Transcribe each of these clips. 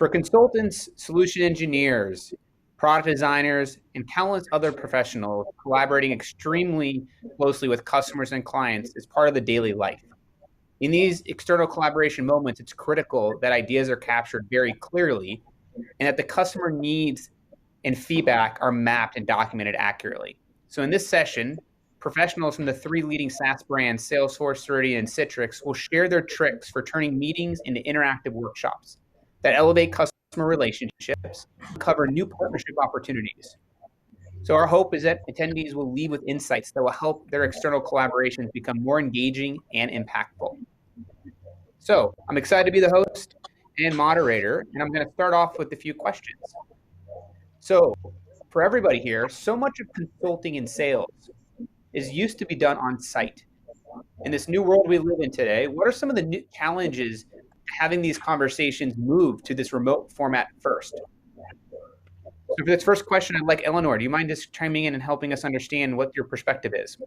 For consultants, solution engineers, product designers, and countless other professionals, collaborating extremely closely with customers and clients is part of the daily life. In these external collaboration moments, it's critical that ideas are captured very clearly and that the customer needs and feedback are mapped and documented accurately. So in this session, professionals from the three leading SaaS brands, Salesforce, Ceridian, and Citrix, will share their tricks for turning meetings into interactive workshops that elevate customer relationships and cover new partnership opportunities. So our hope is that attendees will leave with insights that will help their external collaborations become more engaging and impactful. So I'm excited to be the host and moderator, and I'm going to start off with a few questions. So for everybody here, so much of consulting and sales is used to be done on site. In this new world we live in today, what are some of the new challenges having these conversations move to this remote format first? So for this first question, I'd like Eleanor, do you mind just chiming in and helping us understand what your perspective is?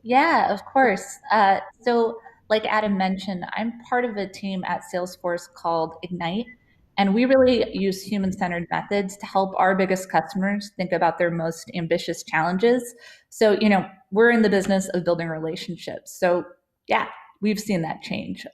Yeah, of course. So, like Adam mentioned, I'm part of a team at Salesforce called Ignite, and we really use human-centered methods to help our biggest customers think about their most ambitious challenges. So, we're in the business of building relationships. So, yeah, we've seen that change.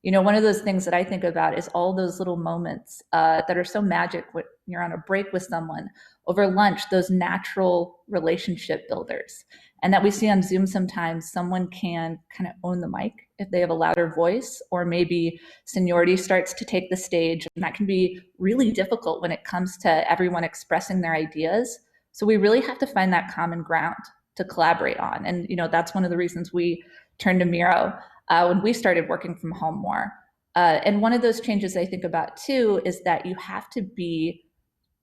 One of those things that I think about is all those little moments that are so magic when you're on a break with someone over lunch, those natural relationship builders. And that we see on Zoom sometimes, someone can kind of own the mic if they have a louder voice, or maybe seniority starts to take the stage. And that can be really difficult when it comes to everyone expressing their ideas. So we really have to find that common ground to collaborate on. And, that's one of the reasons we turned to Miro when we started working from home more. And one of those changes I think about too is that you have to be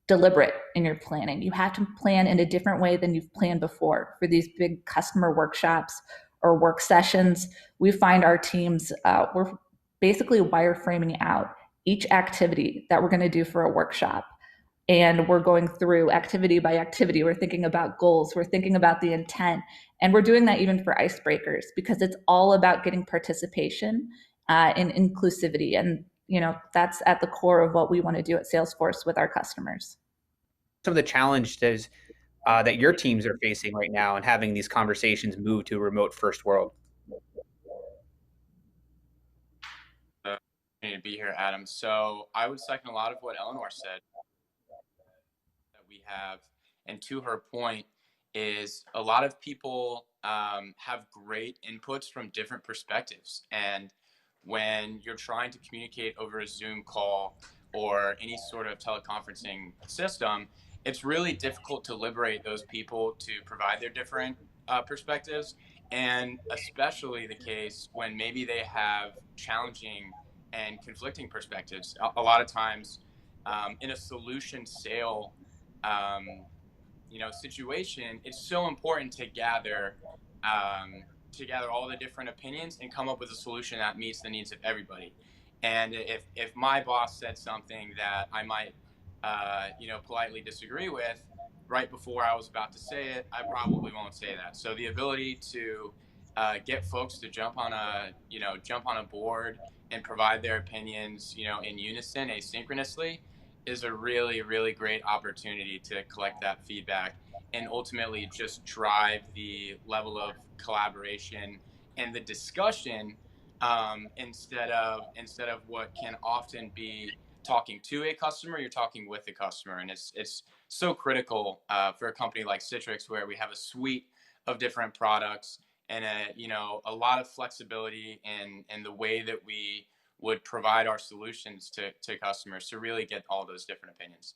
deliberate in your planning. You have to plan in a different way than you've planned before for these big customer workshops or work sessions. We find our teams, we're basically wireframing out each activity that we're going to do for a workshop. And we're going through activity by activity. We're thinking about goals. We're thinking about the intent. And we're doing that even for icebreakers because it's all about getting participation and inclusivity. And, that's at the core of what we want to do at Salesforce with our customers. Some of the challenges that your teams are facing right now and having these conversations move to a remote first world. To be here, Adam. So I would second a lot of what Eleanor said that we have. And to her point is a lot of people have great inputs from different perspectives. And when you're trying to communicate over a Zoom call or any sort of teleconferencing system, it's really difficult to liberate those people to provide their different perspectives. And especially the case when maybe they have challenging and conflicting perspectives. A lot of times in a solution sale situation, it's so important to gather all the different opinions and come up with a solution that meets the needs of everybody. And if my boss said something that I might politely disagree with right before I was about to say it, I probably won't say that. So the ability to get folks to jump on a board and provide their opinions in unison asynchronously is a really, really great opportunity to collect that feedback and ultimately just drive the level of collaboration and the discussion instead of what can often be talking to a customer. You're talking with the customer, and it's so critical for a company like Citrix, where we have a suite of different products and a lot of flexibility in the way that we would provide our solutions to customers to really get all those different opinions.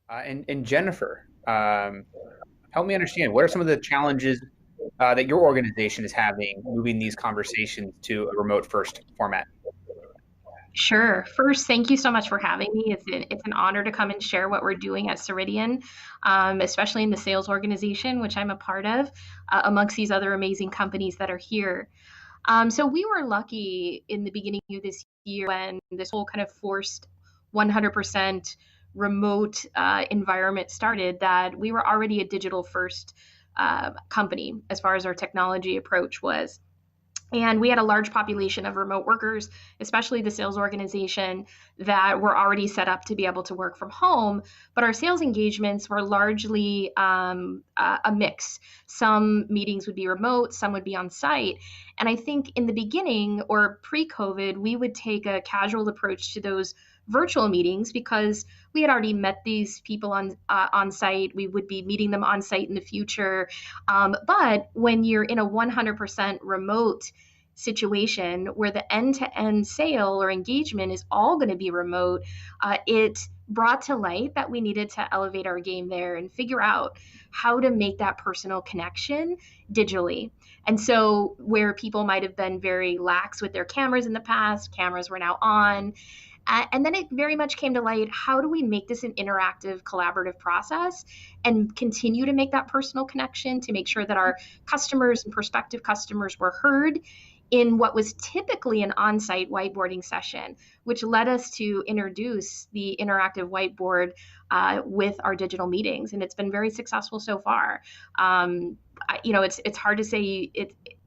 And Jennifer, help me understand, what are some of the challenges that your organization is having moving these conversations to a remote first format? Sure. First, thank you so much for having me. It's an honor to come and share what we're doing at Ceridian, especially in the sales organization, which I'm a part of, amongst these other amazing companies that are here. So we were lucky in the beginning of this year when this whole kind of forced 100% remote environment started, that we were already a digital first company as far as our technology approach was. And we had a large population of remote workers, especially the sales organization, that were already set up to be able to work from home. But our sales engagements were largely a mix. Some meetings would be remote, some would be on site. And I think in the beginning or pre COVID, we would take a casual approach to those virtual meetings because we had already met these people on site. We would be meeting them on site in the future. But when you're in a 100% remote situation where the end-to-end sale or engagement is all going to be remote, it brought to light that we needed to elevate our game there and figure out how to make that personal connection digitally. And so where people might have been very lax with their cameras in the past, cameras were now on. And then it very much came to light, how do we make this an interactive, collaborative process and continue to make that personal connection to make sure that our customers and prospective customers were heard in what was typically an on-site whiteboarding session, which led us to introduce the interactive whiteboard with our digital meetings, and it's been very successful so far. It's hard to say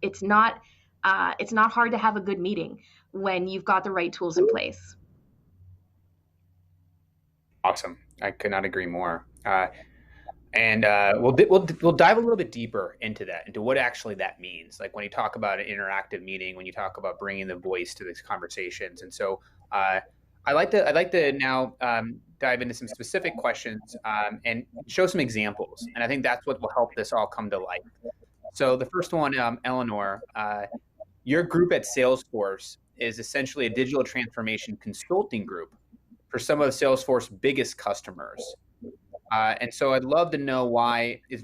it's not hard to have a good meeting when you've got the right tools in place. Awesome. I could not agree more. We'll dive a little bit deeper into that, into what actually that means. Like when you talk about an interactive meeting, when you talk about bringing the voice to these conversations. And so I'd like to now dive into some specific questions and show some examples. And I think that's what will help this all come to life. So the first one, Eleanor, your group at Salesforce is essentially a digital transformation consulting group for some of Salesforce's biggest customers. And so I'd love to know why is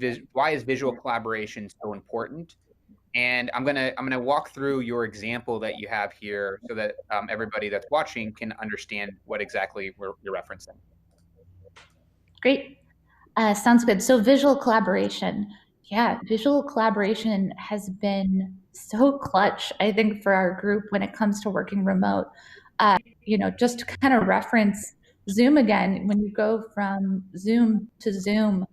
visual collaboration so important? And I'm gonna walk through your example that you have here so that everybody that's watching can understand what exactly you're referencing. Great. Sounds good. So visual collaboration. Yeah, visual collaboration has been so clutch, I think, for our group when it comes to working remote. Just to kind of reference Zoom again, when you go from Zoom to Zoom,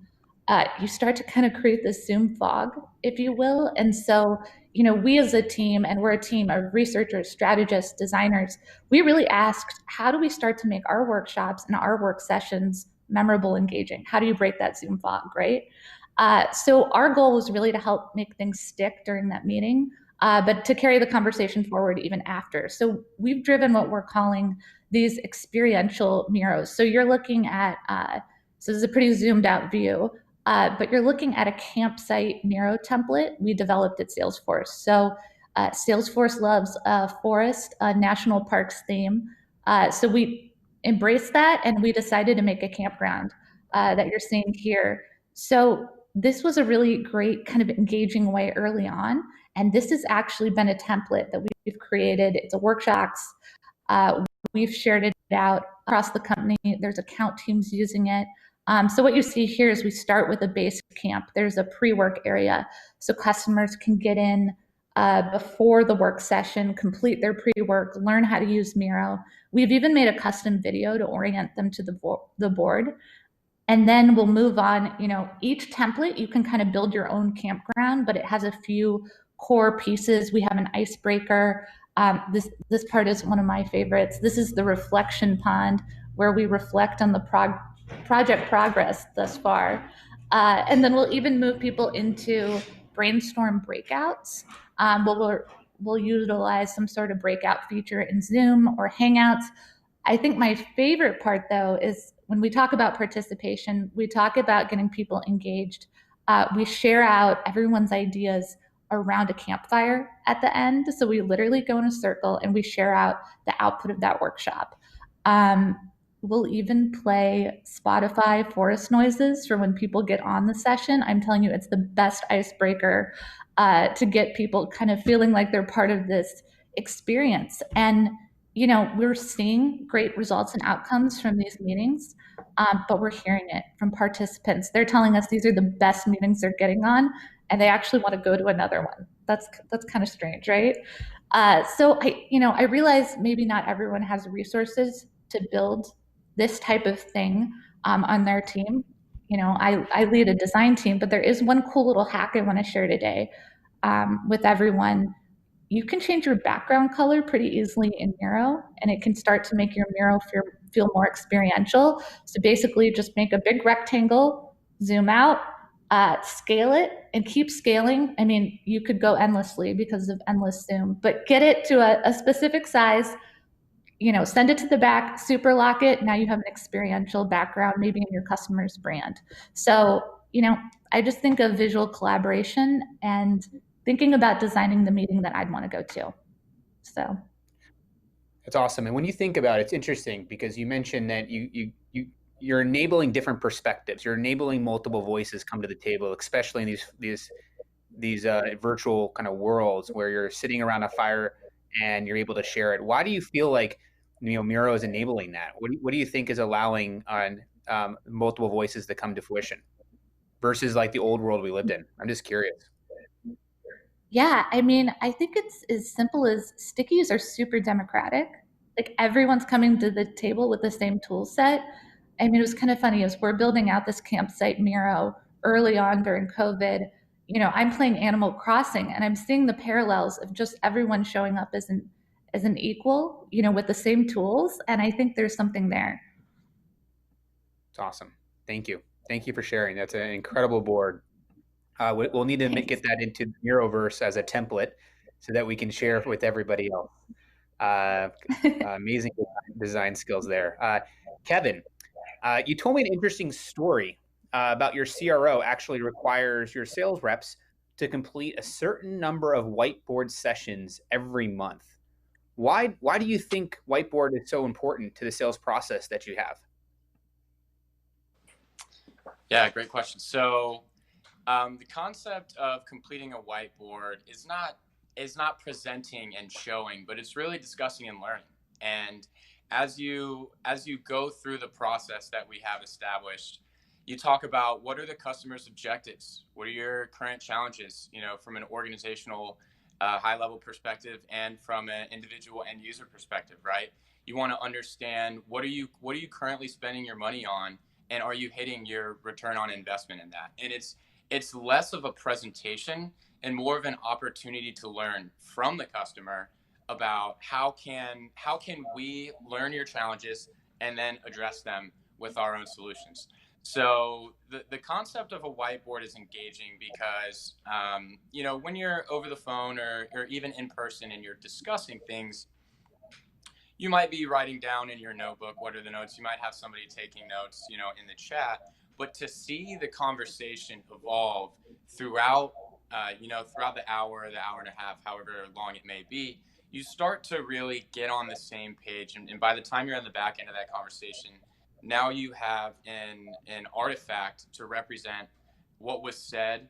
you start to kind of create this Zoom fog, if you will. And so, we as a team, and we're a team of researchers, strategists, designers, we really asked, how do we start to make our workshops and our work sessions memorable, engaging? How do you break that Zoom fog, right? So our goal was really to help make things stick during that meeting, but to carry the conversation forward even after. So we've driven what we're calling these experiential Miros. So you're looking at, so this is a pretty zoomed out view, but you're looking at a campsite Miro template we developed at Salesforce. So Salesforce loves forest, national parks theme. So we embraced that and we decided to make a campground that you're seeing here. So this was a really great kind of engaging way early on. And this has actually been a template that we've created. It's a workshops. We've shared it out across the company. There's account teams using it. So what you see here is we start with a base camp. There's a pre-work area so customers can get in before the work session, complete their pre-work, learn how to use Miro. We've even made a custom video to orient them to the board. And then we'll move on. Each template, you can kind of build your own campground, but it has a few core pieces. We have an icebreaker. This part is one of my favorites. This is the reflection pond where we reflect on the project progress thus far. And then we'll even move people into brainstorm breakouts. We'll utilize some sort of breakout feature in Zoom or Hangouts. I think my favorite part, though, is when we talk about participation, we talk about getting people engaged. We share out everyone's ideas around a campfire at the end. So we literally go in a circle and we share out the output of that workshop. We'll even play Spotify forest noises for when people get on the session. I'm telling you, it's the best icebreaker to get people kind of feeling like they're part of this experience. And we're seeing great results and outcomes from these meetings, but we're hearing it from participants. They're telling us these are the best meetings they're getting on, and they actually want to go to another one. That's kind of strange, right? So I realize maybe not everyone has resources to build this type of thing on their team. I lead a design team, but there is one cool little hack I want to share today with everyone. you can change your background color pretty easily in Miro, and it can start to make your Miro feel more experiential. So basically, just make a big rectangle, zoom out, scale it, and keep scaling. I mean, you could go endlessly because of endless zoom, but get it to a specific size. Send it to the back, super lock it. Now you have an experiential background, maybe in your customer's brand. So, I just think of visual collaboration and thinking about designing the meeting that I'd want to go to. So It's awesome. And when you think about it, it's interesting because you mentioned that you're enabling different perspectives. You're enabling multiple voices come to the table, especially in these virtual kind of worlds where you're sitting around a fire and you're able to share it. Why do you feel like Miro is enabling that? What do you think is allowing on multiple voices to come to fruition versus like the old world we lived in? I'm just curious. yeah, I mean, I think it's as simple as stickies are super democratic. Like everyone's coming to the table with the same tool set. I mean, it was kind of funny as we're building out this campsite Miro early on during COVID. I'm playing Animal Crossing and I'm seeing the parallels of just everyone showing up as an equal, with the same tools. And I think there's something there. It's awesome. Thank you. Thank you for sharing. That's an incredible board. We'll need to get that into the Miroverse as a template so that we can share with everybody else. Amazing design skills there. Kevin, you told me an interesting story about your CRO actually requires your sales reps to complete a certain number of whiteboard sessions every month. Why do you think whiteboard is so important to the sales process that you have? Yeah, great question. So the concept of completing a whiteboard is not presenting and showing, but it's really discussing and learning. And as you go through the process that we have established, you talk about what are the customer's objectives, what are your current challenges, from an organizational high level perspective and from an individual end user perspective, right? You want to understand what are you currently spending your money on, and are you hitting your return on investment in that? And it's less of a presentation and more of an opportunity to learn from the customer about how can we learn your challenges and then address them with our own solutions. So the concept of a whiteboard is engaging because when you're over the phone or even in person and you're discussing things, you might be writing down in your notebook what are the notes. You might have somebody taking notes, in the chat. But to see the conversation evolve throughout, throughout the hour and a half, however long it may be, you start to really get on the same page. And by the time you're on the back end of that conversation, now you have an artifact to represent what was said,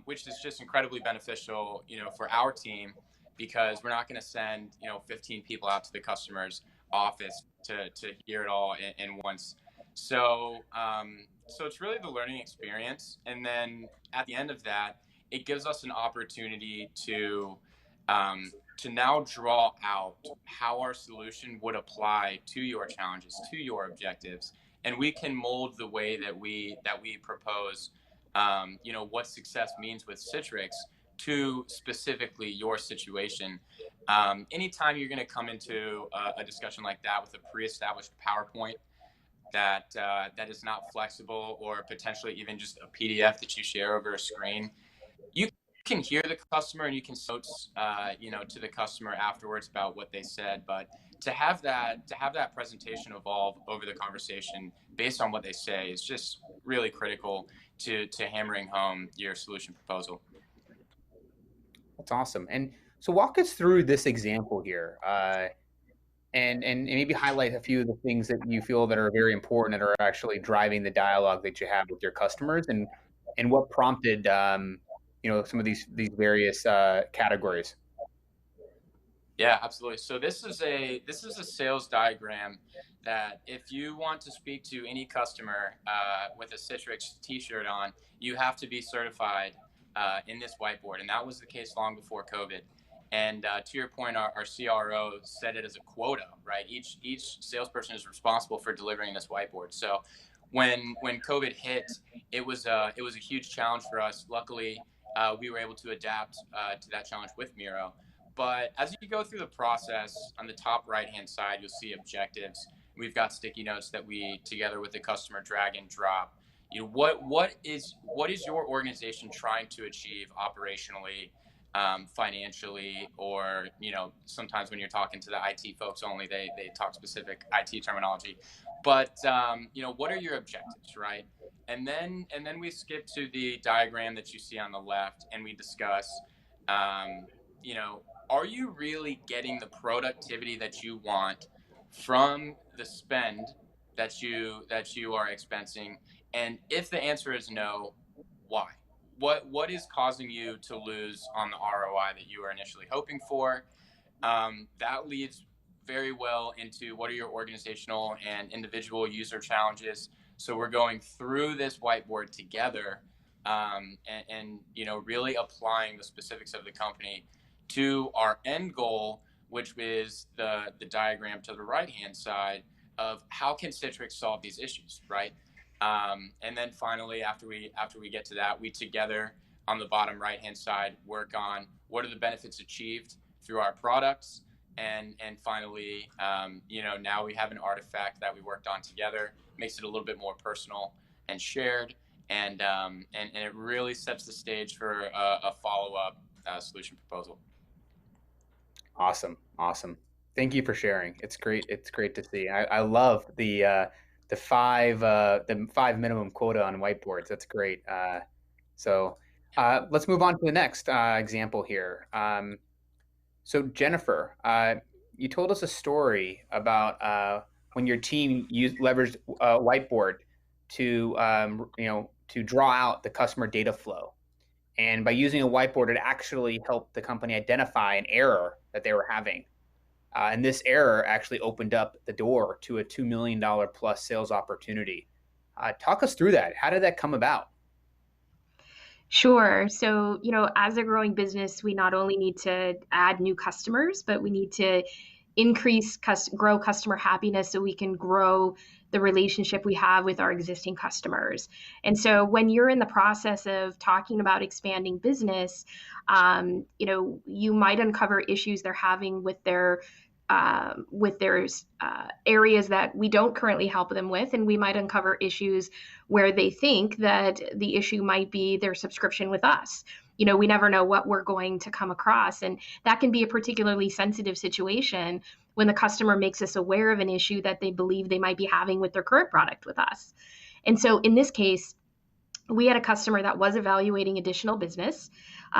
which is just incredibly beneficial, for our team, because we're not going to send 15 people out to the customer's office to hear it all in once. So it's really the learning experience, and then at the end of that, it gives us an opportunity to now draw out how our solution would apply to your challenges, to your objectives, and we can mold the way that we propose, what success means with Citrix to specifically your situation. Anytime you're going to come into a discussion like that with a pre-established PowerPoint that is not flexible, or potentially even just a PDF that you share over a screen, you can hear the customer and you can notes, to the customer afterwards about what they said. But to have that presentation evolve over the conversation based on what they say is just really critical to hammering home your solution proposal. That's awesome. And so walk us through this example here, and maybe highlight a few of the things that you feel that are very important that are actually driving the dialogue that you have with your customers, and what prompted some of these various categories. Yeah, absolutely. So this is a sales diagram that if you want to speak to any customer with a Citrix T-shirt on, you have to be certified in this whiteboard, and that was the case long before COVID. And to your point, our CRO set it as a quota, right? Each salesperson is responsible for delivering this whiteboard. So when COVID hit, it was a huge challenge for us. Luckily, we were able to adapt to that challenge with Miro. But as you go through the process, on the top right hand side, you'll see objectives. We've got sticky notes that we, together with the customer, drag and drop. What is your organization trying to achieve operationally, financially, or sometimes when you're talking to the IT folks only, they talk specific IT terminology. But what are your objectives, right? And then we skip to the diagram that you see on the left, and we discuss, um, you know, are you really getting the productivity that you want from the spend that you are expensing? And if the answer is no, why? What is causing you to lose on the ROI that you were initially hoping for? That leads very well into what are your organizational and individual user challenges. So we're going through this whiteboard together, and really applying the specifics of the company to our end goal, which is the diagram to the right hand side of how can Citrix solve these issues, right? And then finally, after we get to that, we together on the bottom right hand side work on what are the benefits achieved through our products, and finally, now we have an artifact that we worked on together, makes it a little bit more personal and shared, and it really sets the stage for a follow up solution proposal. Awesome. Thank you for sharing. It's great. It's great to see. I love the five minimum quota on whiteboards. That's great. So let's move on to the next example here. So Jennifer, you told us a story about when your team leveraged a whiteboard to draw out the customer data flow. And by using a whiteboard, it actually helped the company identify an error that they were having. And this error actually opened up the door to a $2 million plus sales opportunity. Talk us through that. How did that come about? Sure. So, as a growing business, we not only need to add new customers, but we need to grow customer happiness so we can grow the relationship we have with our existing customers. And so when you're in the process of talking about expanding business, you might uncover issues they're having with their areas that we don't currently help them with, and we might uncover issues where they think that the issue might be their subscription with us. We never know what we're going to come across, and that can be a particularly sensitive situation when the customer makes us aware of an issue that they believe they might be having with their current product with us. And so in this case, we had a customer that was evaluating additional business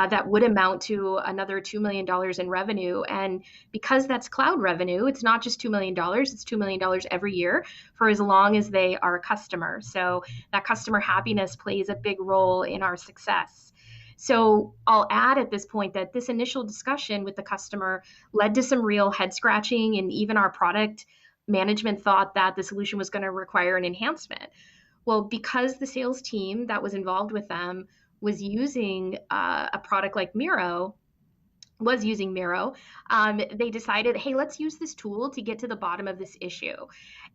that would amount to another $2 million in revenue. And because that's cloud revenue, it's not just $2 million, it's $2 million every year for as long as they are a customer. So that customer happiness plays a big role in our success. So I'll add at this point that this initial discussion with the customer led to some real head scratching, and even our product management thought that the solution was going to require an enhancement. Well, because the sales team that was involved with them was using a product like Miro, they decided, hey, let's use this tool to get to the bottom of this issue.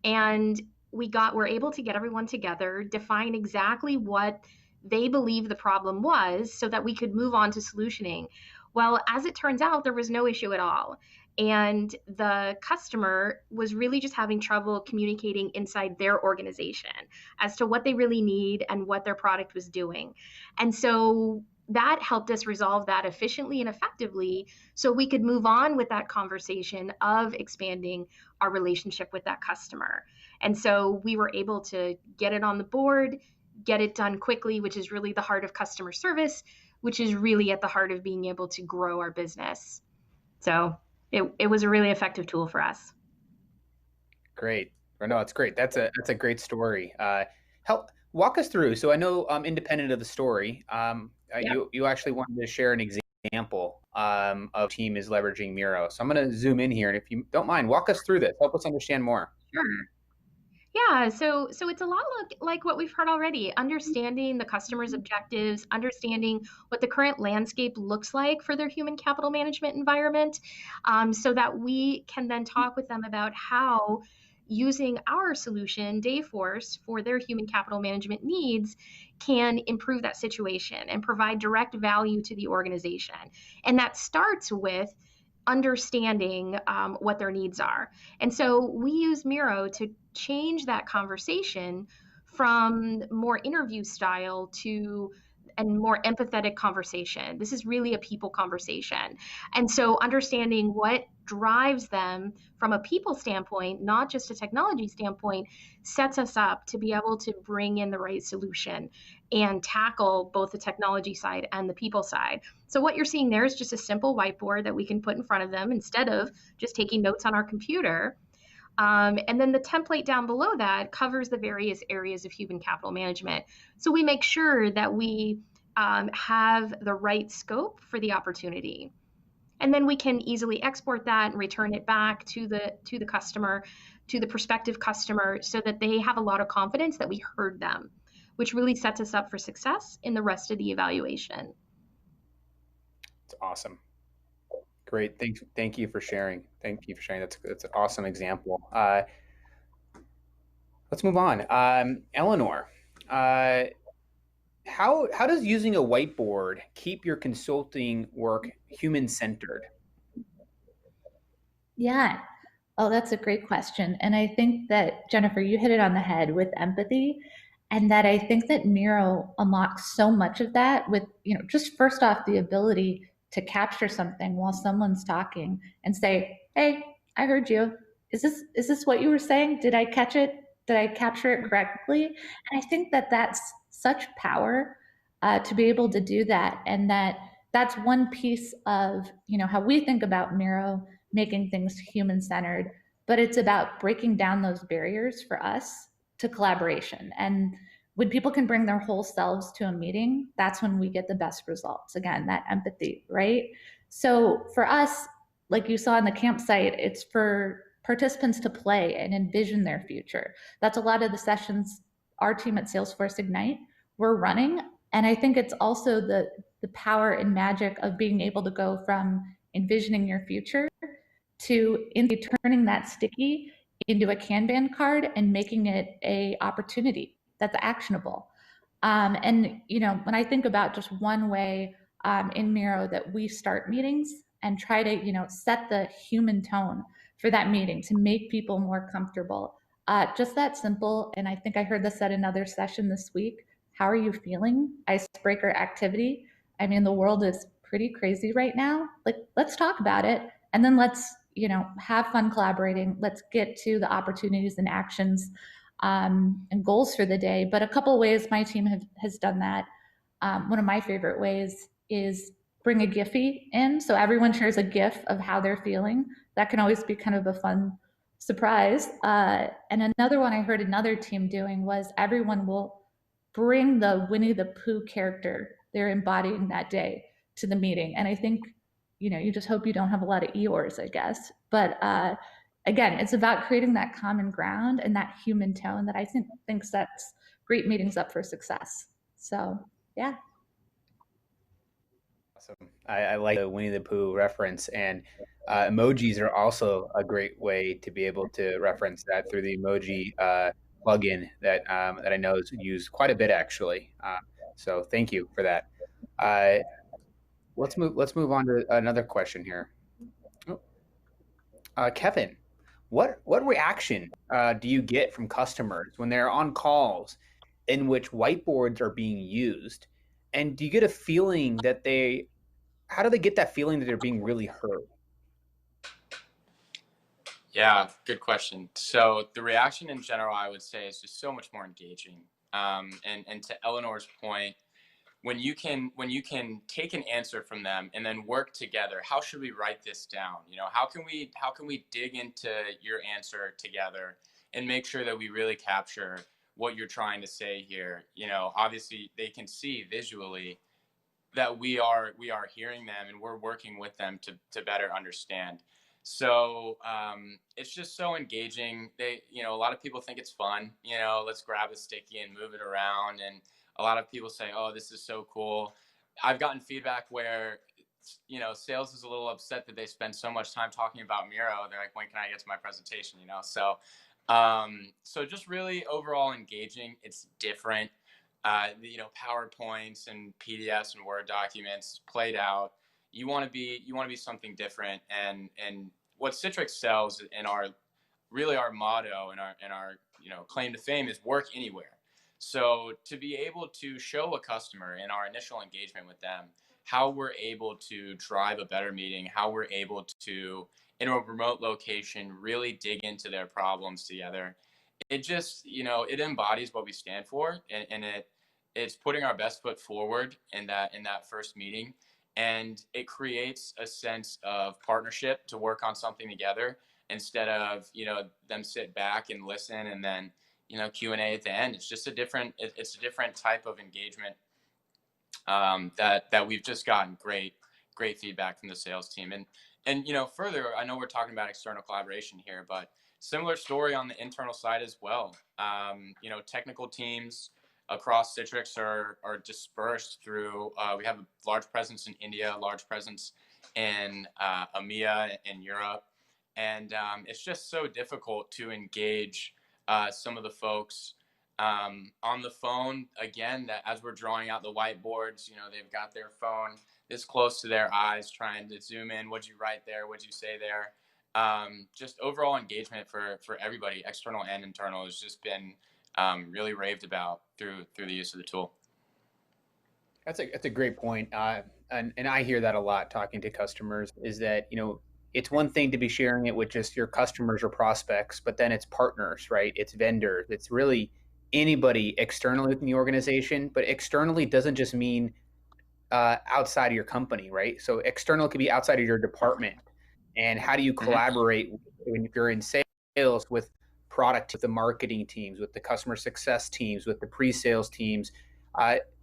And we're able to get everyone together, define exactly what they believe the problem was so that we could move on to solutioning. Well, as it turns out, there was no issue at all. And the customer was really just having trouble communicating inside their organization as to what they really need and what their product was doing. And so that helped us resolve that efficiently and effectively so we could move on with that conversation of expanding our relationship with that customer. And so we were able to get it on the board, get it done quickly, which is really the heart of customer service, which is really at the heart of being able to grow our business. So it was a really effective tool for us. Great. No, it's great. That's a great story. Walk us through. So I know, independent of the story, you actually wanted to share an example of team is leveraging Miro. So I'm going to zoom in here, and if you don't mind, walk us through this. Help us understand more. Sure. Yeah, so it's a lot like what we've heard already, understanding the customer's objectives, understanding what the current landscape looks like for their human capital management environment, so that we can then talk with them about how using our solution, Dayforce, for their human capital management needs can improve that situation and provide direct value to the organization. And that starts with understanding what their needs are. And so we use Miro to change that conversation from more interview style to a more empathetic conversation. This is really a people conversation. And so understanding what drives them from a people standpoint, not just a technology standpoint, sets us up to be able to bring in the right solution and tackle both the technology side and the people side. So what you're seeing there is just a simple whiteboard that we can put in front of them instead of just taking notes on our computer. And then the template down below that covers the various areas of human capital management. So we make sure that we have the right scope for the opportunity. And then we can easily export that and return it back to the customer, to the prospective customer, so that they have a lot of confidence that we heard them, which really sets us up for success in the rest of the evaluation. It's awesome. Great. Thank you for sharing. Thank you for sharing. That's an awesome example. Let's move on. Eleanor, how does using a whiteboard keep your consulting work human-centered? Yeah. Oh, that's a great question. And I think that, Jennifer, you hit it on the head with empathy. And that I think that Miro unlocks so much of that with, just first off, the ability to capture something while someone's talking and say, "Hey, I heard you. Is this what you were saying? Did I catch it? Did I capture it correctly?" And I think that that's such power to be able to do that. And that's one piece of, how we think about Miro making things human centered, but it's about breaking down those barriers for us to collaboration. And when people can bring their whole selves to a meeting, that's when we get the best results. Again, that empathy, right? So for us, like you saw in the campsite, it's for participants to play and envision their future. That's a lot of the sessions our team at Salesforce Ignite we're running. And I think it's also the power and magic of being able to go from envisioning your future to turning that sticky into a Kanban card and making it a opportunity that's actionable. And when I think about just one way in Miro that we start meetings and try to set the human tone for that meeting to make people more comfortable, just that simple. And I think I heard this at another session this week. How are you feeling? Icebreaker activity. I mean, the world is pretty crazy right now. Like, let's talk about it, and then let's have fun collaborating. Let's get to the opportunities and actions and goals for the day. But a couple ways my team has done that. One of my favorite ways is bring a Giphy in. So everyone shares a GIF of how they're feeling. That can always be kind of a fun surprise. And another one I heard another team doing was everyone will bring the Winnie the Pooh character they're embodying that day to the meeting. And I think, you just hope you don't have a lot of Eeyores, I guess. But again, it's about creating that common ground and that human tone that I think sets great meetings up for success. So, yeah. Awesome. I like the Winnie the Pooh reference, and emojis are also a great way to be able to reference that through the emoji plugin that I know is used quite a bit actually. So thank you for that. Let's move on to another question here. Kevin, what reaction do you get from customers when they're on calls in which whiteboards are being used? And do you get a feeling that how do they get that feeling that they're being really heard? Yeah, good question. So the reaction in general, I would say, is just so much more engaging. And to Eleanor's point, when you can take an answer from them and then work together, how should we write this down? How can we dig into your answer together and make sure that we really capture what you're trying to say here? Obviously they can see visually that we are hearing them and we're working with them to better understand. So it's just so engaging. A lot of people think it's fun. Let's grab a sticky and move it around. And a lot of people say, "Oh, this is so cool." I've gotten feedback where, sales is a little upset that they spend so much time talking about Miro. They're like, "When can I get to my presentation?" So just really overall engaging. It's different. PowerPoints and PDFs and Word documents played out. you want to be something different. And what Citrix sells, and our really our motto and our claim to fame is work anywhere. So to be able to show a customer in our initial engagement with them how we're able to drive a better meeting, how we're able to, in a remote location, really dig into their problems together, it just, it embodies what we stand for, and it's putting our best foot forward in that first meeting, and it creates a sense of partnership to work on something together, instead of them sit back and listen, and then Q&A at the end. It's just it's a different type of engagement, that we've just gotten great feedback from the sales team. And further, I know we're talking about external collaboration here, but similar story on the internal side as well. Technical teams across Citrix are dispersed through. We have a large presence in India, a large presence in EMEA in Europe, and it's just so difficult to engage some of the folks on the phone. Again, that as we're drawing out the whiteboards, they've got their phone this close to their eyes, trying to zoom in. What'd you write there? What'd you say there? Just overall engagement for everybody, external and internal, has just been really raved about through the use of the tool. That's a great point. And I hear that a lot talking to customers, is that, it's one thing to be sharing it with just your customers or prospects, but then it's partners, right? It's vendors. It's really anybody externally within the organization, but externally doesn't just mean outside of your company, right? So external could be outside of your department. And how do you collaborate when you're in sales with product, with the marketing teams, with the customer success teams, with the pre-sales teams?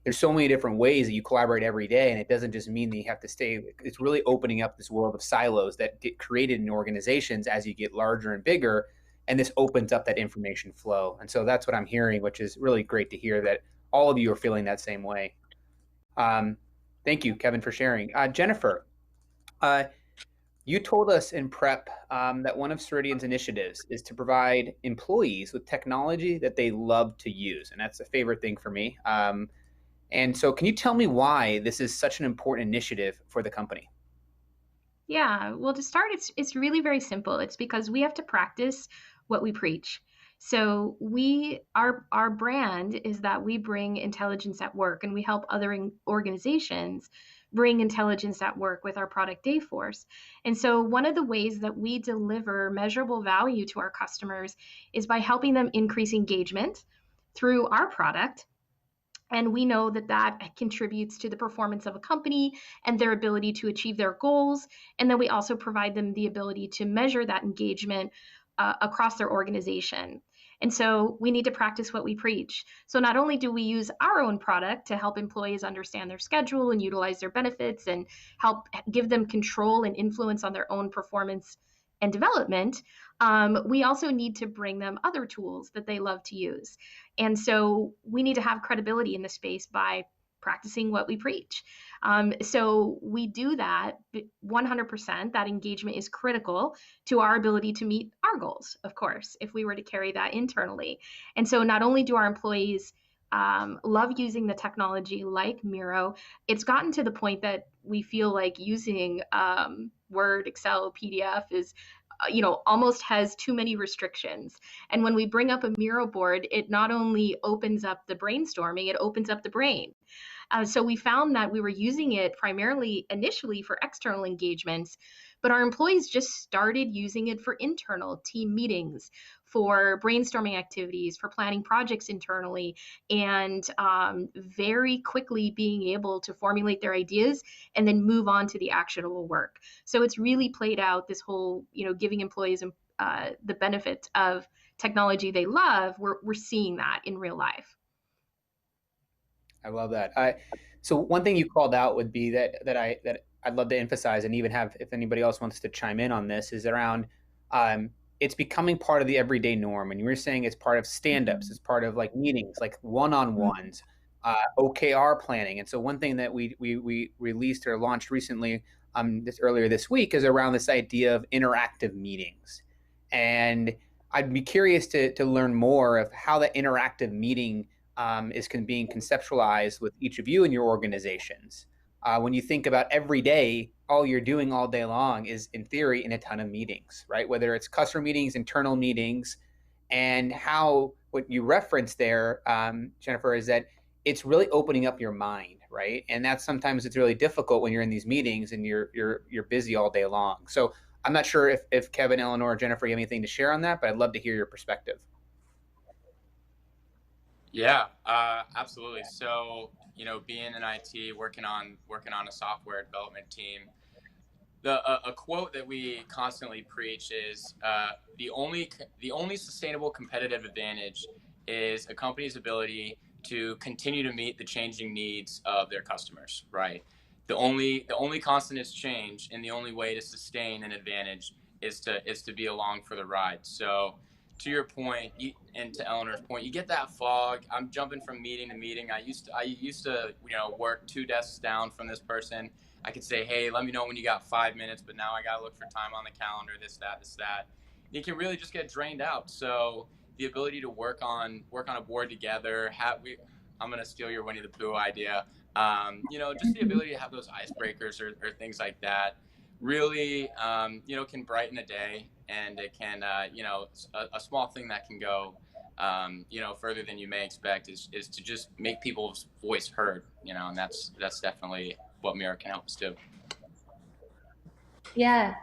There's so many different ways that you collaborate every day, and it doesn't just mean that you have to stay. It's really opening up this world of silos that get created in organizations as you get larger and bigger, and this opens up that information flow. And so that's what I'm hearing, which is really great to hear that all of you are feeling that same way. Thank you, Kevin, for sharing. Jennifer, you told us in prep that one of Ceridian's initiatives is to provide employees with technology that they love to use, and that's a favorite thing for me. And so can you tell me why this is such an important initiative for the company? Yeah, well, to start, it's really very simple. It's because we have to practice what we preach. So our brand is that we bring intelligence at work, and we help other organizations bring intelligence at work with our product Dayforce. And so one of the ways that we deliver measurable value to our customers is by helping them increase engagement through our product. And we know that that contributes to the performance of a company and their ability to achieve their goals. And then we also provide them the ability to measure that engagement across their organization. And so we need to practice what we preach. So not only do we use our own product to help employees understand their schedule and utilize their benefits and help give them control and influence on their own performance and development, we also need to bring them other tools that they love to use. And so we need to have credibility in the space by practicing what we preach. So we do that 100%. That engagement is critical to our ability to meet our goals, of course, if we were to carry that internally. And so not only do our employees love using the technology like Miro, it's gotten to the point that we feel like using Word, Excel, PDF is almost has too many restrictions. And when we bring up a Miro board, it not only opens up the brainstorming, it opens up the brain. So we found that we were using it primarily initially for external engagements, but our employees just started using it for internal team meetings, for brainstorming activities, for planning projects internally, and very quickly being able to formulate their ideas and then move on to the actionable work. So it's really played out this whole, giving employees the benefit of technology they love. We're seeing that in real life. I love that. So one thing you called out would be that I'd love to emphasize, and even have, if anybody else wants to chime in on this, is around it's becoming part of the everyday norm. And you were saying it's part of stand-ups, it's part of like meetings, like one-on-ones, OKR planning. And so one thing that we released or launched recently, earlier this week, is around this idea of interactive meetings. And I'd be curious to learn more of how that interactive meeting is being conceptualized with each of you in your organizations. When you think about every day, all you're doing all day long is, in theory, in a ton of meetings, right? Whether it's customer meetings, internal meetings, and how what you referenced there, Jennifer, is that it's really opening up your mind, right? And that's sometimes it's really difficult when you're in these meetings and you're busy all day long. So I'm not sure if Kevin, Eleanor, or Jennifer, you have anything to share on that, but I'd love to hear your perspective. Yeah, absolutely. So, being in IT, working on a software development team, a quote that we constantly preach is the only sustainable competitive advantage is a company's ability to continue to meet the changing needs of their customers. Right. The only constant is change, and the only way to sustain an advantage is to be along for the ride. So, to your point, and to Eleanor's point, you get that fog. I'm jumping from meeting to meeting. I used to work two desks down from this person. I could say, hey, let me know when you got 5 minutes, but now I got to look for time on the calendar, this, that, this, that. You can really just get drained out. So the ability to work on a board together, I'm going to steal your Winnie the Pooh idea. Just the ability to have those icebreakers or things like that really, can brighten a day, and it can, a small thing that can go, further than you may expect is to just make people's voice heard, and that's definitely what Miro can help us do. Yeah,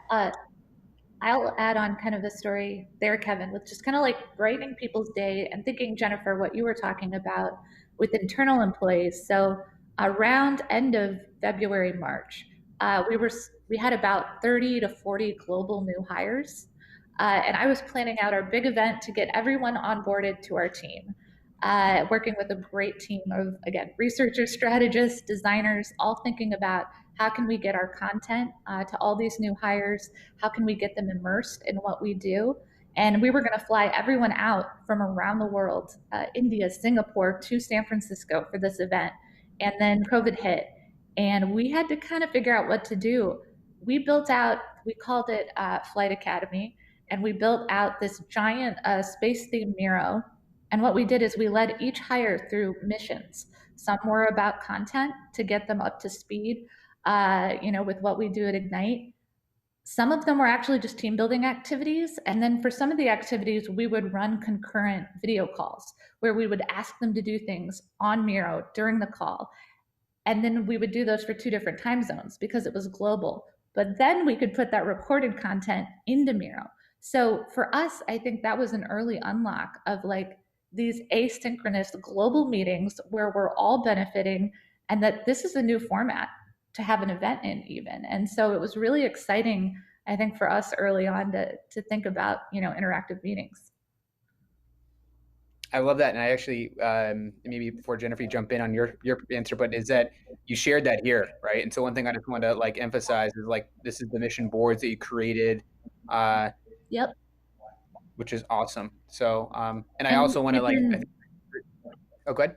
I'll add on kind of the story there, Kevin, with just kind of like brightening people's day and thinking, Jennifer, what you were talking about with internal employees. So around end of February, March, we had about 30 to 40 global new hires. And I was planning out our big event to get everyone onboarded to our team, working with a great team of, again, researchers, strategists, designers, all thinking about how can we get our content to all these new hires? How can we get them immersed in what we do? And we were going to fly everyone out from around the world, India, Singapore, to San Francisco for this event. And then COVID hit, and we had to kind of figure out what to do. We called it Flight Academy, and we built out this giant space themed Miro. And what we did is we led each hire through missions. Some were about content to get them up to speed, with what we do at Ignite. Some of them were actually just team building activities. And then for some of the activities, we would run concurrent video calls where we would ask them to do things on Miro during the call. And then we would do those for two different time zones because it was global. But then we could put that recorded content into Miro. So for us, I think that was an early unlock of like these asynchronous global meetings where we're all benefiting, and that this is a new format to have an event in even. And so it was really exciting, I think, for us early on to think about, interactive meetings. I love that, and I actually maybe before Jennifer you jump in on your answer, but is that you shared that here, right? And so one thing I just want to like emphasize is like this is the mission boards that you created, Yep. which is awesome. So and I also want to like, oh, go ahead.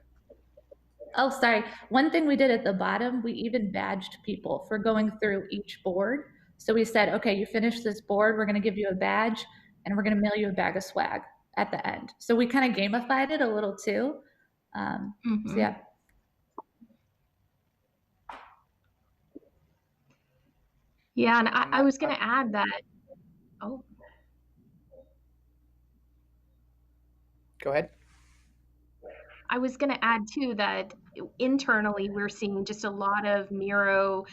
Oh, sorry. One thing we did at the bottom, we even badged people for going through each board. So we said, okay, you finished this board, we're going to give you a badge, and we're going to mail you a bag of swag at the end. So we kind of gamified it a little too. So yeah. Yeah, and I was going to add that. Oh, Go ahead. I was going to add too that internally we're seeing just a lot of Miro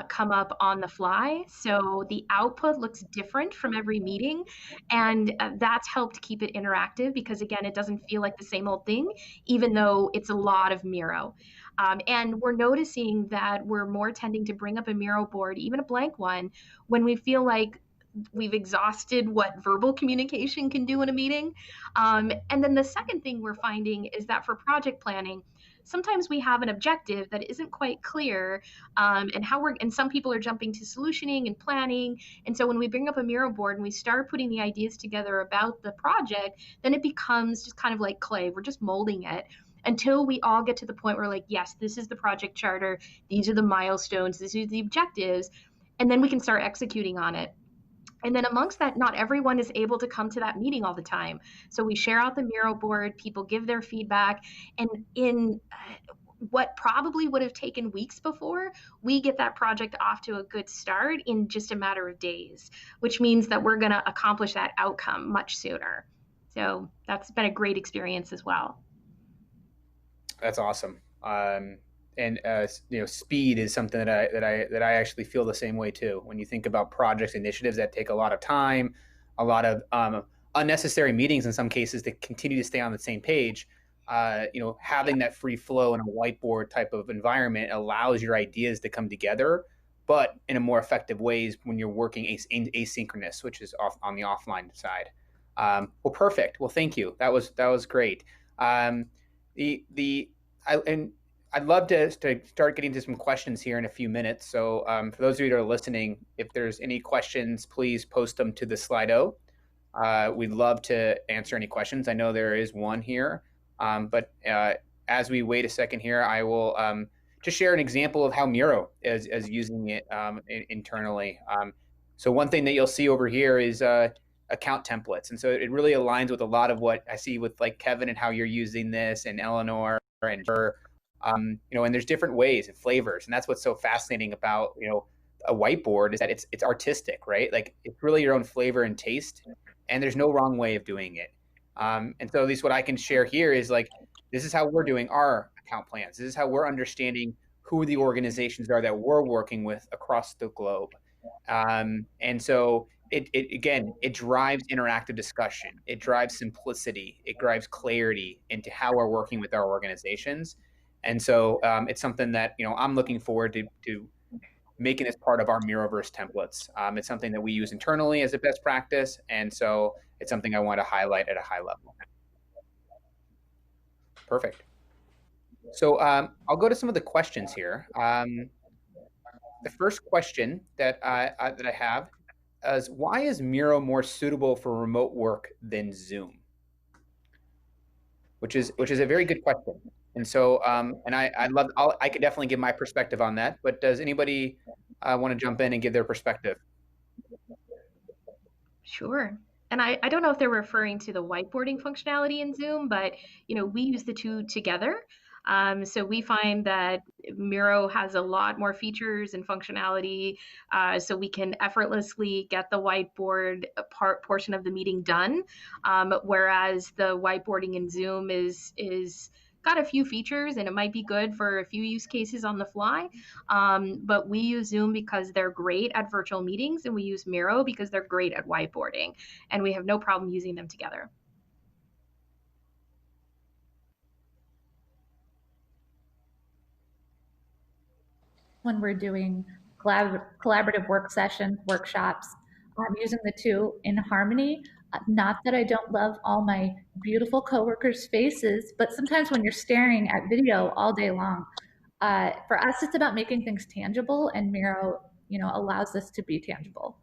come up on the fly. So the output looks different from every meeting, and that's helped keep it interactive because again, it doesn't feel like the same old thing, even though it's a lot of Miro. And we're noticing that we're more tending to bring up a Miro board, even a blank one, when we feel like we've exhausted what verbal communication can do in a meeting. And then the second thing we're finding is that for project planning, sometimes we have an objective that isn't quite clear, and some people are jumping to solutioning and planning. And so when we bring up a Miro board and we start putting the ideas together about the project, then it becomes just kind of like clay. We're just molding it until we all get to the point where like, yes, this is the project charter. These are the milestones. These are the objectives. And then we can start executing on it. And then amongst that, not everyone is able to come to that meeting all the time. So we share out the Miro board, people give their feedback. And what probably would have taken weeks before, we get that project off to a good start in just a matter of days, which means that we're going to accomplish that outcome much sooner. So that's been a great experience as well. That's awesome. And speed is something that I actually feel the same way too. When you think about projects, initiatives that take a lot of time, a lot of unnecessary meetings in some cases to continue to stay on the same page. Having that free flow in a whiteboard type of environment allows your ideas to come together, but in a more effective ways when you're working asynchronous, which is off on the offline side. Well, perfect. Well, thank you. That was great. Um, and I'd love to start getting to some questions here in a few minutes. So for those of you that are listening, if there's any questions, please post them to the Slido. We'd love to answer any questions. I know there is one here, but as we wait a second here, I will just share an example of how Miro is using it internally. So one thing that you'll see over here is account templates. And so it really aligns with a lot of what I see with like Kevin and how you're using this, and Eleanor and her, and there's different ways and flavors. And that's what's so fascinating about, a whiteboard is that it's artistic, right? Like it's really your own flavor and taste, and there's no wrong way of doing it. And so at least what I can share here is like, this is how we're doing our account plans. This is how we're understanding who the organizations are that we're working with across the globe. And so it drives interactive discussion. It drives simplicity. It drives clarity into how we're working with our organizations. And so it's something that, I'm looking forward to making this part of our Miroverse templates. It's something that we use internally as a best practice. And so it's something I want to highlight at a high level. Perfect. So I'll go to some of the questions here. The first question that I have is, why is Miro more suitable for remote work than Zoom? Which is a very good question. And so, I could definitely give my perspective on that. But does anybody want to jump in and give their perspective? Sure. And I don't know if they're referring to the whiteboarding functionality in Zoom, but we use the two together. So we find that Miro has a lot more features and functionality, so we can effortlessly get the whiteboard portion of the meeting done. Whereas the whiteboarding in Zoom is got a few features and it might be good for a few use cases on the fly. But we use Zoom because they're great at virtual meetings, and we use Miro because they're great at whiteboarding, and we have no problem using them together. When we're doing collaborative work sessions, workshops, I'm using the two in harmony. Not that I don't love all my beautiful coworkers' faces, but sometimes when you're staring at video all day long, for us, it's about making things tangible, and Miro, allows us to be tangible.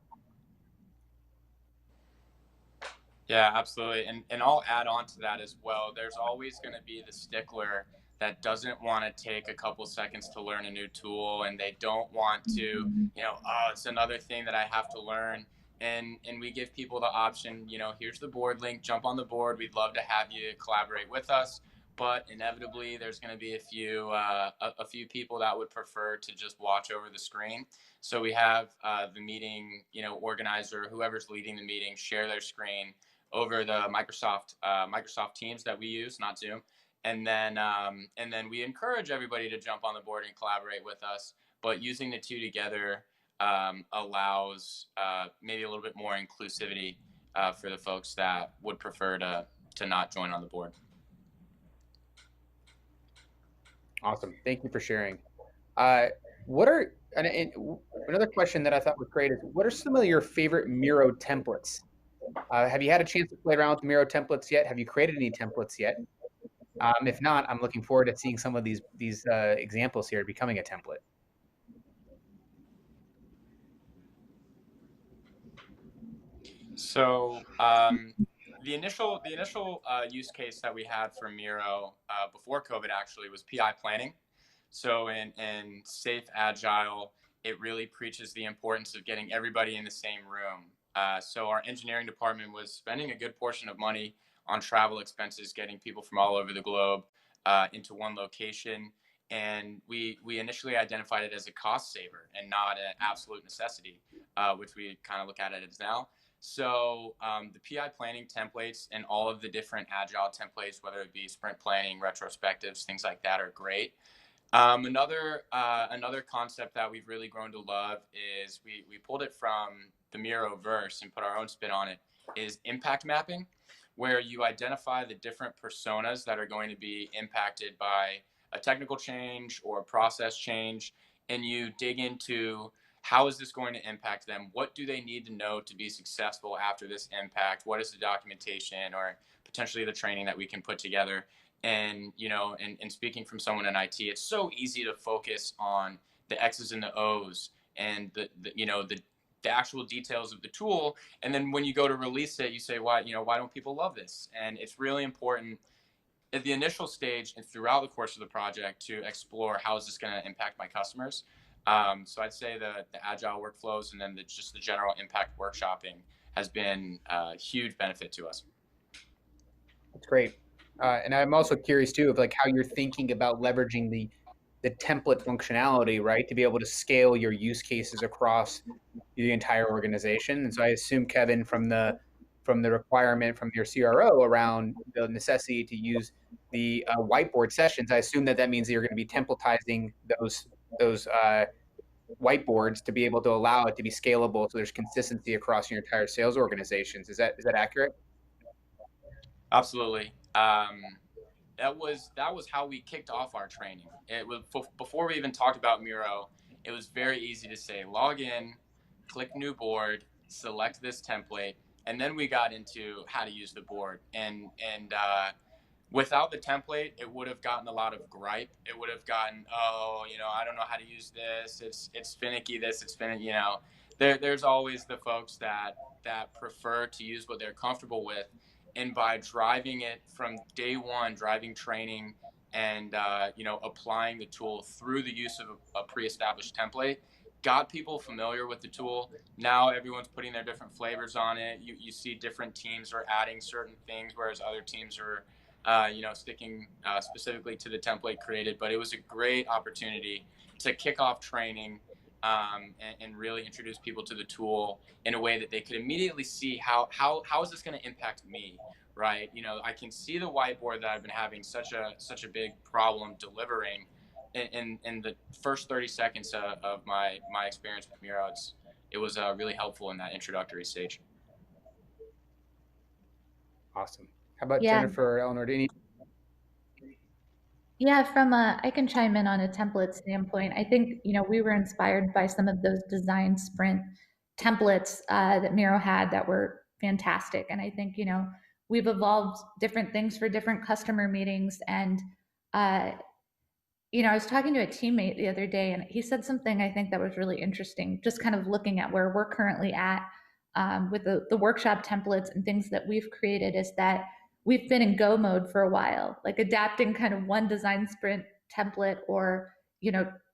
Yeah, absolutely. And I'll add on to that as well. There's always going to be the stickler that doesn't want to take a couple seconds to learn a new tool, and they don't want to, oh, it's another thing that I have to learn. And we give people the option, here's the board link, jump on the board. We'd love to have you collaborate with us. But inevitably, there's going to be a few people that would prefer to just watch over the screen. So we have the meeting, organizer, whoever's leading the meeting, share their screen over the Microsoft Teams that we use, not Zoom, and then we encourage everybody to jump on the board and collaborate with us. But using the two together allows maybe a little bit more inclusivity for the folks that would prefer to not join on the board. Awesome, thank you for sharing. Another question that I thought was great is, what are some of your favorite Miro templates? Have you had a chance to play around with Miro templates yet? Have you created any templates yet? If not, I'm looking forward to seeing some of these examples here becoming a template. So the initial use case that we had for Miro before COVID actually was PI planning. So in Safe Agile, it really preaches the importance of getting everybody in the same room. So our engineering department was spending a good portion of money on travel expenses, getting people from all over the globe into one location. And we initially identified it as a cost saver and not an absolute necessity, which we kind of look at it as now. So the PI planning templates and all of the different agile templates, whether it be sprint planning, retrospectives, things like that, are great. Another concept that we've really grown to love is we pulled it from the Miro verse and put our own spin on it, is impact mapping, where you identify the different personas that are going to be impacted by a technical change or a process change, and you dig into how is this going to impact them? What do they need to know to be successful after this impact? What is the documentation or potentially the training that we can put together? And and speaking from someone in IT, it's so easy to focus on the X's and the O's and the actual details of the tool. And then when you go to release it, you say, why don't people love this? And it's really important at the initial stage and throughout the course of the project to explore how is this going to impact my customers. So I'd say the agile workflows and then just the general impact workshopping has been a huge benefit to us. That's great. And I'm also curious too of like how you're thinking about leveraging the template functionality, right, to be able to scale your use cases across the entire organization. And so I assume, Kevin, from the requirement from your CRO around the necessity to use the whiteboard sessions, I assume that means that you're going to be templatizing those whiteboards to be able to allow it to be scalable, so there's consistency across your entire sales organizations. Is that accurate? Absolutely. That was how we kicked off our training. It was before we even talked about Miro. It was very easy to say log in, click new board, select this template, and then we got into how to use the board. And without the template, it would have gotten a lot of gripe. It would have gotten, I don't know how to use this. It's finicky. It's finicky. There's always the folks that prefer to use what they're comfortable with. And by driving it from day one, driving training and applying the tool through the use of a pre-established template, got people familiar with the tool. Now everyone's putting their different flavors on it. You see different teams are adding certain things, whereas other teams are sticking specifically to the template created. But it was a great opportunity to kick off training and really introduce people to the tool in a way that they could immediately see how is this going to impact me, right? I can see the whiteboard that I've been having such a big problem delivering in the first 30 seconds of my experience with Miro. It was really helpful in that introductory stage. Awesome. How about Jennifer, Eleanor? Yeah, I can chime in on a template standpoint. I think, we were inspired by some of those design sprint templates that Miro had that were fantastic. And I think, we've evolved different things for different customer meetings. And, I was talking to a teammate the other day and he said something I think that was really interesting, just kind of looking at where we're currently at with the workshop templates and things that we've created, is that we've been in go mode for a while, like adapting kind of one design sprint template or,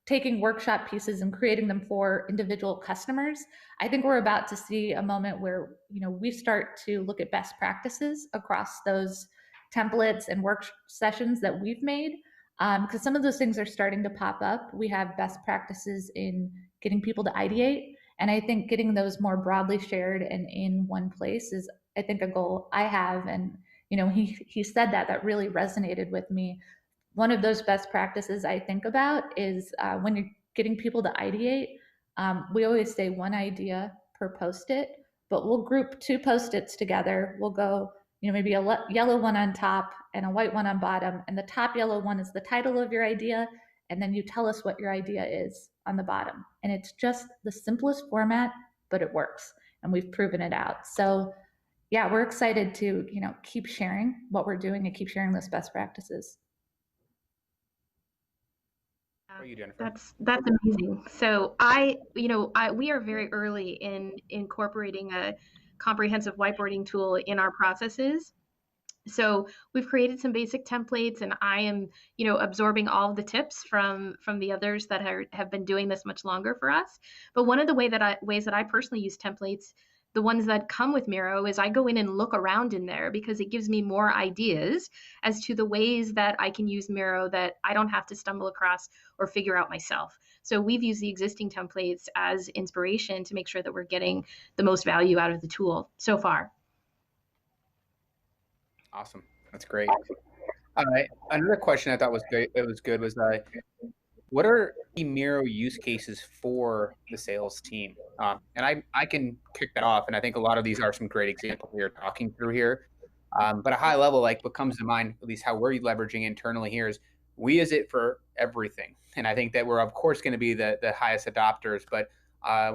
taking workshop pieces and creating them for individual customers. I think we're about to see a moment where, we start to look at best practices across those templates and work sessions that we've made. Because some of those things are starting to pop up. We have best practices in getting people to ideate. And I think getting those more broadly shared and in one place is, I think, a goal I have. And, he said that really resonated with me. One of those best practices I think about is when you're getting people to ideate, we always say one idea per post-it, but we'll group 2 post-its together. We'll go, maybe a yellow one on top and a white one on bottom. And the top yellow one is the title of your idea. And then you tell us what your idea is on the bottom. And it's just the simplest format, but it works. And we've proven it out. So yeah, we're excited to, keep sharing what we're doing and keep sharing those best practices. How are you, Jennifer? That's amazing. So we are very early in incorporating a comprehensive whiteboarding tool in our processes. So we've created some basic templates, and I am, absorbing all of the tips from the others that have been doing this much longer for us. But one of the ways that I personally use templates the ones that come with Miro is I go in and look around in there because it gives me more ideas as to the ways that I can use Miro that I don't have to stumble across or figure out myself. So we've used the existing templates as inspiration to make sure that we're getting the most value out of the tool so far. Awesome. That's great. Another question I thought was good. It was good. Was what are the Miro use cases for the sales team? And I can kick that off, and I think a lot of these are some great examples we are talking through here. But a high level, like what comes to mind, at least how we're leveraging internally here, is we use it for everything. And I think that we're of course going to be the highest adopters. But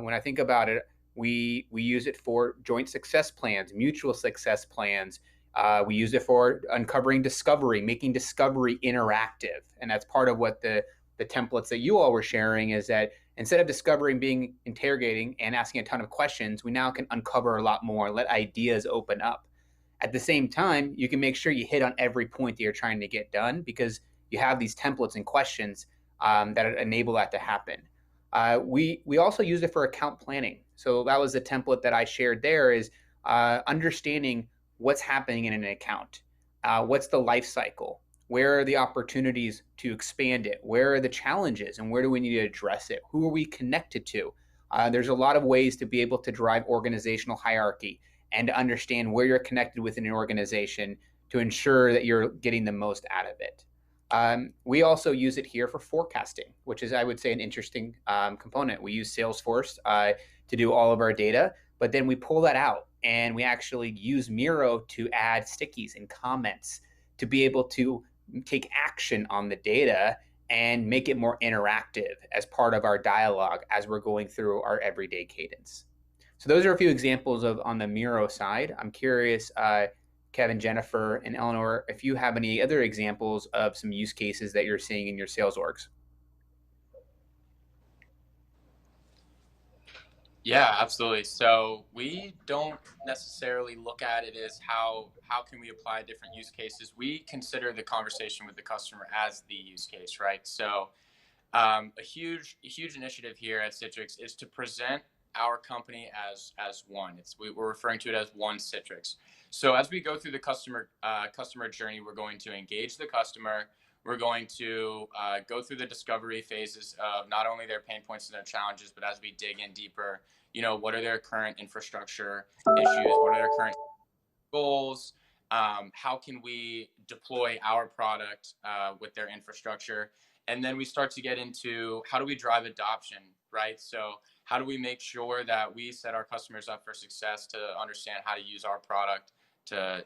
when I think about it, we use it for joint success plans, mutual success plans. We use it for uncovering discovery, making discovery interactive, and that's part of what the templates that you all were sharing is that instead of discovering being interrogating and asking a ton of questions, we now can uncover a lot more, let ideas open up. At the same time, you can make sure you hit on every point that you're trying to get done because you have these templates and questions that enable that to happen. We also use it for account planning. So that was the template that I shared there is understanding what's happening in an account. What's the life cycle? Where are the opportunities to expand it? Where are the challenges and where do we need to address it? Who are we connected to? There's a lot of ways to be able to drive organizational hierarchy and to understand where you're connected within an organization to ensure that you're getting the most out of it. We also use it here for forecasting, which is, I would say, an interesting component. We use Salesforce to do all of our data, but then we pull that out and we actually use Miro to add stickies and comments to be able to take action on the data and make it more interactive as part of our dialogue as we're going through our everyday cadence. So those are a few examples of on the Miro side. I'm curious, Kevin, Jennifer, and Eleanor, if you have any other examples of some use cases that you're seeing in your sales orgs. Yeah, absolutely. So we don't necessarily look at it as how can we apply different use cases. We consider the conversation with the customer as the use case, right? So a huge initiative here at Citrix is to present our company as one. We're referring to it as one Citrix. So as we go through the customer journey, we're going to engage the customer. We're going to go through the discovery phases of not only their pain points and their challenges, but as we dig in deeper, what are their current infrastructure issues? What are their current goals? How can we deploy our product with their infrastructure? And then we start to get into how do we drive adoption, right? So how do we make sure that we set our customers up for success to understand how to use our product to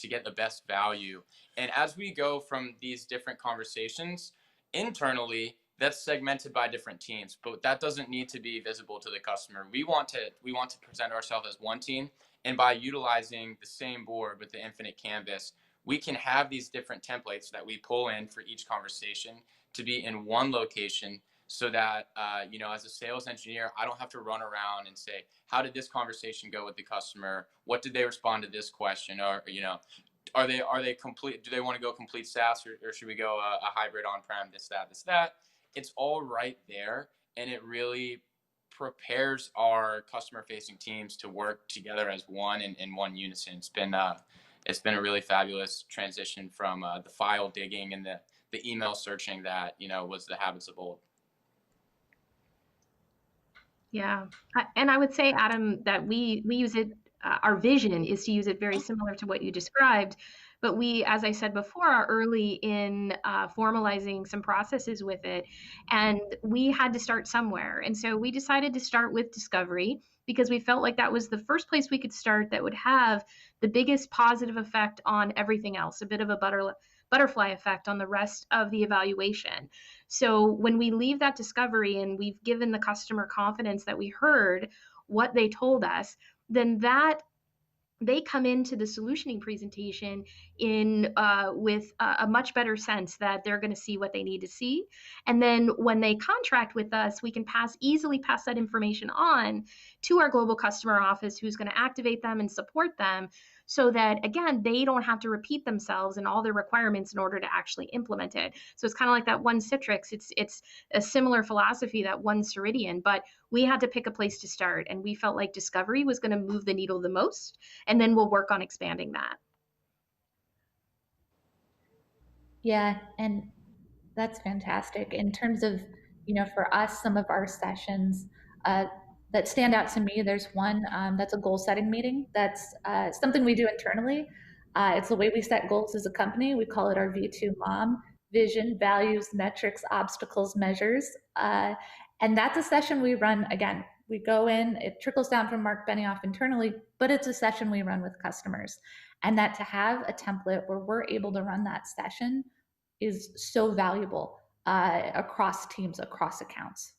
get the best value? And as we go from these different conversations internally, that's segmented by different teams, but that doesn't need to be visible to the customer. We want to present ourselves as one team, and by utilizing the same board with the infinite canvas, we can have these different templates that we pull in for each conversation to be in one location so that, as a sales engineer, I don't have to run around and say, how did this conversation go with the customer? What did they respond to this question? Or, are they complete? Do they want to go complete SaaS or should we go a hybrid on-prem, this, that? It's all right there. And it really prepares our customer-facing teams to work together as one in one unison. It's been a really fabulous transition from the file digging and the email searching that was the habits of old. Yeah, and I would say, Adam, that we use it. Our vision is to use it very similar to what you described, but we, as I said before, are early in formalizing some processes with it, and we had to start somewhere. And so we decided to start with discovery because we felt like that was the first place we could start that would have the biggest positive effect on everything else, a bit of a butterfly effect on the rest of the evaluation. So when we leave that discovery and we've given the customer confidence that we heard what they told us, then that they come into the solutioning presentation with a much better sense that they're going to see what they need to see. And then when they contract with us, we can easily pass that information on to our global customer office, who's going to activate them and support them so that, again, they don't have to repeat themselves and all their requirements in order to actually implement it. So it's kind of like that One Citrix. It's a similar philosophy, that One Ceridian, but we had to pick a place to start, and we felt like discovery was going to move the needle the most, and then we'll work on expanding that. Yeah, and that's fantastic. In terms of, for us, some of our sessions uh, that stand out to me, there's one that's a goal setting meeting. That's something we do internally. It's the way we set goals as a company. We call it our V2 MOM: vision, values, metrics, obstacles, measures. And that's a session we run again. We go in, it trickles down from Mark Benioff internally, but it's a session we run with customers. And that to have a template where we're able to run that session is so valuable across teams, across accounts.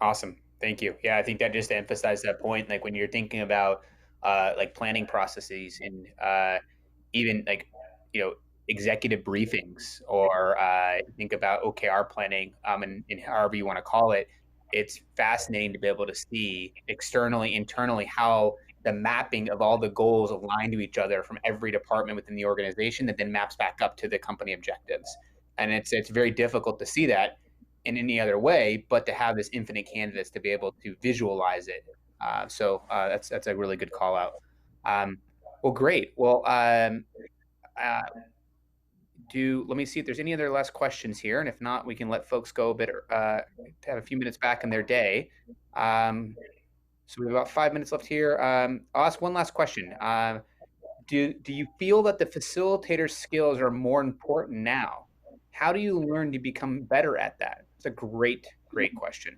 Awesome. Thank you. Yeah, I think that just to emphasize that point, like when you're thinking about like planning processes and even like, executive briefings or think about OKR planning and however you want to call it, it's fascinating to be able to see externally, internally, how the mapping of all the goals align to each other from every department within the organization that then maps back up to the company objectives. And it's very difficult to see that in any other way, but to have this infinite canvas to be able to visualize it. So that's a really good call out. Well, great. Well, let me see if there's any other last questions here, and if not, we can let folks go a bit, have a few minutes back in their day. So we have about 5 minutes left here. I'll ask one last question. Do you feel that the facilitator skills are more important now? How do you learn to become better at that? It's a great question.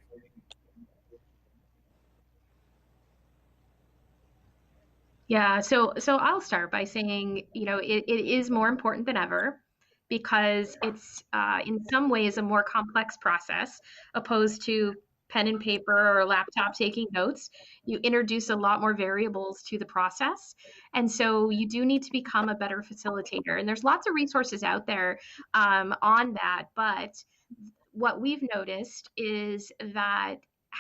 Yeah, so I'll start by saying, it is more important than ever, because it's in some ways a more complex process opposed to pen and paper or laptop taking notes. You introduce a lot more variables to the process. And so you do need to become a better facilitator. And there's lots of resources out there on that. But what we've noticed is that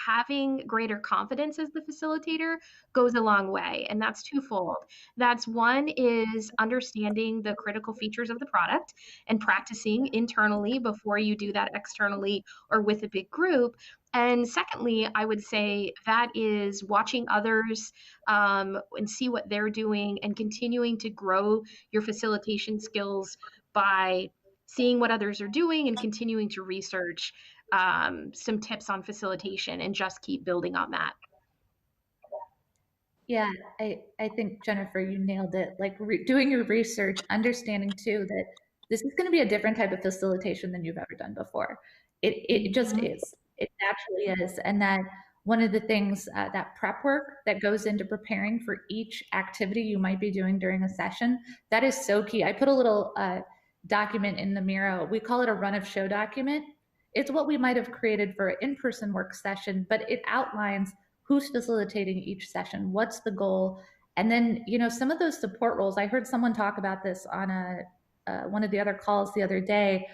having greater confidence as the facilitator goes a long way. And that's twofold. That's one is understanding the critical features of the product and practicing internally before you do that externally or with a big group. And secondly, I would say that is watching others and see what they're doing and continuing to grow your facilitation skills by seeing what others are doing and continuing to research some tips on facilitation and just keep building on that. Yeah, I think, Jennifer, you nailed it. Like doing your research, understanding too that this is going to be a different type of facilitation than you've ever done before. It just is. It naturally is. And that one of the things, that prep work that goes into preparing for each activity you might be doing during a session, that is so key. I put a little document in the Miro. We call it a run of show document. It's what we might have created for an in-person work session, but it outlines who's facilitating each session, what's the goal, and then some of those support roles. I heard someone talk about this on one of the other calls the other day.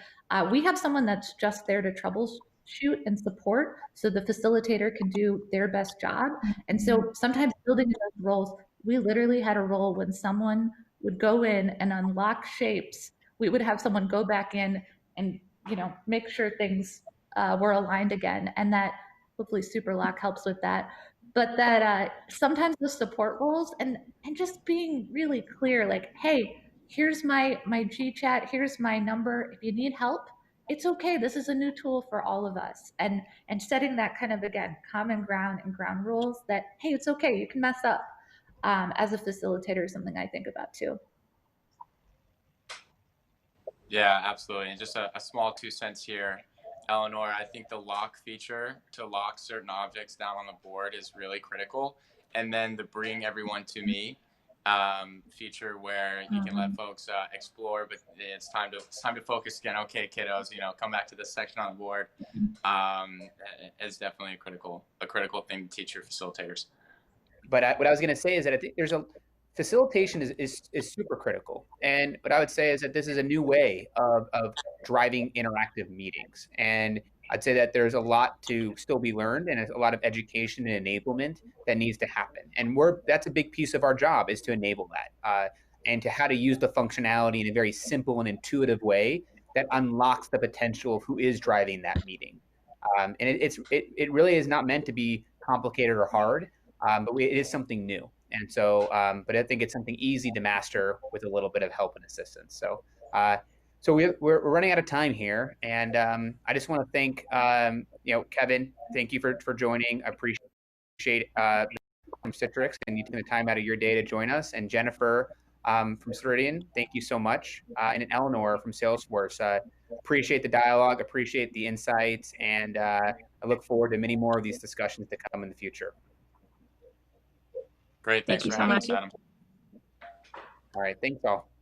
We have someone that's just there to troubleshoot and support, so the facilitator can do their best job. And so sometimes building those roles, we literally had a role when someone would go in and unlock shapes. We would have someone go back in and make sure things were aligned again, and that hopefully Superlock helps with that. But that sometimes the support roles and just being really clear, like, hey, here's my GChat, here's my number. If you need help, it's okay. This is a new tool for all of us. And setting that kind of, again, common ground and ground rules that, hey, it's okay, you can mess up. As a facilitator is something I think about too. Yeah, absolutely. And just a small 2 cents here, Eleanor, I think the lock feature to lock certain objects down on the board is really critical. And then the bring everyone to me feature where you can let folks explore, but it's time to focus again. Okay, kiddos, come back to this section on the board. Is definitely a critical thing to teach your facilitators. But what I was going to say is that I think facilitation is super critical. And what I would say is that this is a new way of driving interactive meetings. And I'd say that there's a lot to still be learned and a lot of education and enablement that needs to happen. And that's a big piece of our job, is to enable that and to how to use the functionality in a very simple and intuitive way that unlocks the potential of who is driving that meeting. And it really is not meant to be complicated or hard, but it is something new. And so, but I think it's something easy to master with a little bit of help and assistance. So we're running out of time here, and I just want to thank Kevin. Thank you for joining. I appreciate from Citrix and you taking the time out of your day to join us. And Jennifer from Ceridian, thank you so much. And Eleanor from Salesforce. Appreciate the dialogue, appreciate the insights, and I look forward to many more of these discussions to come in the future. Great. Thanks for having us, Adam. All right. Thanks all.